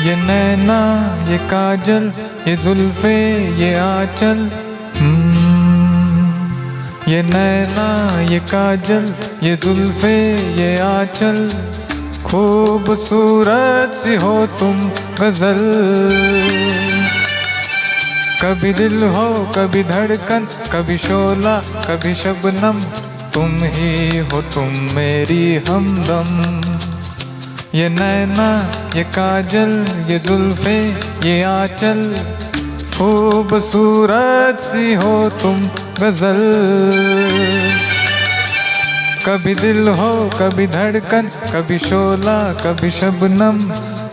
ये नैना ये काजल ये जुल्फे ये आंचल, ये नैना ये काजल ये जुल्फे ये आंचल, खूबसूरत सी हो तुम गजल। कभी दिल हो कभी धड़कन, कभी शोला कभी शबनम, तुम ही हो तुम मेरी हमदम। ये नैना ये काजल ये जुल्फे ये आंचल, खूबसूरत सी हो तुम गजल। कभी दिल हो कभी धड़कन, कभी शोला कभी शबनम,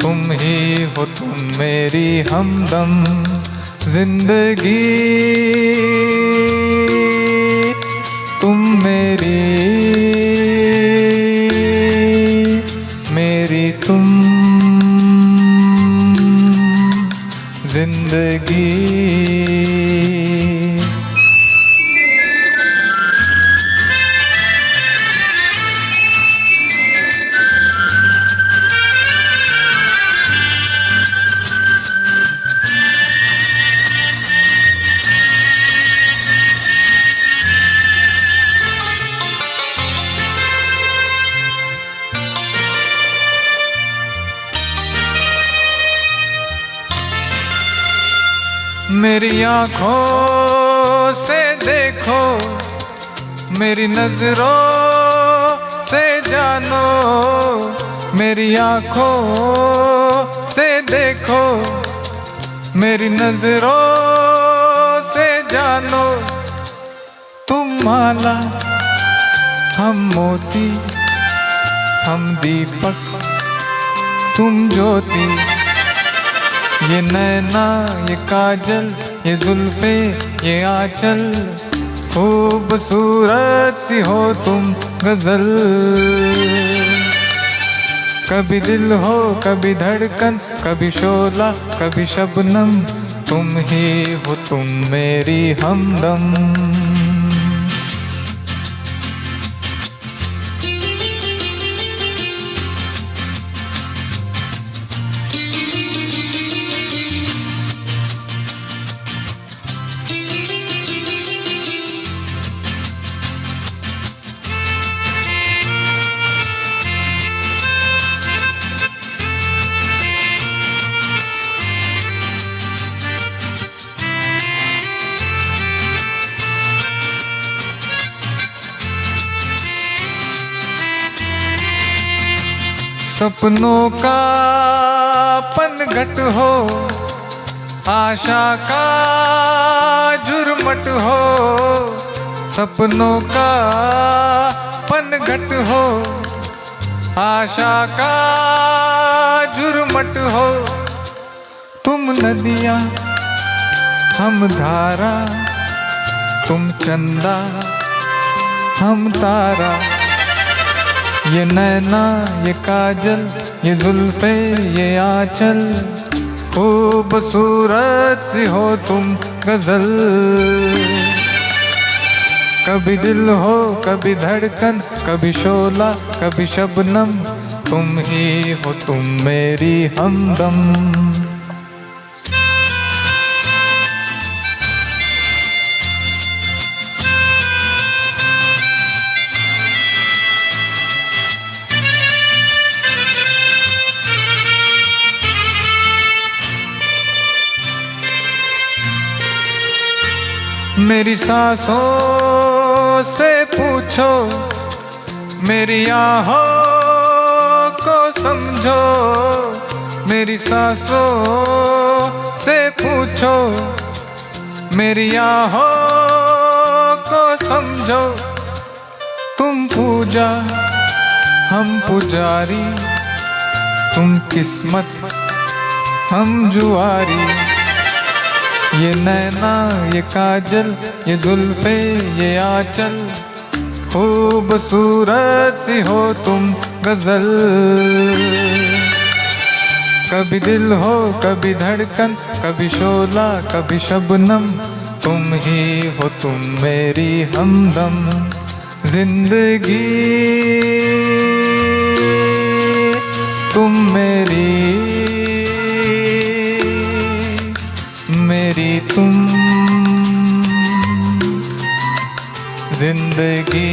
तुम ही हो तुम मेरी हमदम। जिंदगी तुम मेरी, मेरी तुम जिंदगी। मेरी आँखों से देखो, मेरी नजरों से जानो, मेरी आँखों से देखो, मेरी नजरों से जानो। तुम माला हम मोती, हम दीपक तुम ज्योति। ये नैना ये काजल ये जुल्फे ये आंचल, खूबसूरत सी हो तुम गजल। कभी दिल हो कभी धड़कन, कभी शोला कभी शबनम, तुम ही हो तुम मेरी हमदम। सपनों का पनघट हो, आशा का झुरमट हो। सपनों का पनघट हो, आशा का झुरमट हो। तुम नदियाँ हम धारा, तुम चंदा हम तारा। ये नैना ये काजल ये जुल्फे ये आंचल, खूबसूरत सी हो तुम गजल। कभी दिल हो कभी धड़कन, कभी शोला कभी शबनम, तुम ही हो तुम मेरी हमदम। मेरी सांसों से पूछो, मेरी आहों को समझो। मेरी सांसों से पूछो, मेरी आहों को समझो। तुम पूजा हम पुजारी, तुम किस्मत हम जुआरी। ये नैना ये काजल ये जुल्फे ये आंचल, खूबसूरत सी हो तुम गजल। कभी दिल हो कभी धड़कन, कभी शोला कभी शबनम, तुम ही हो तुम मेरी हमदम। जिंदगी तुम मेरी जिंदगी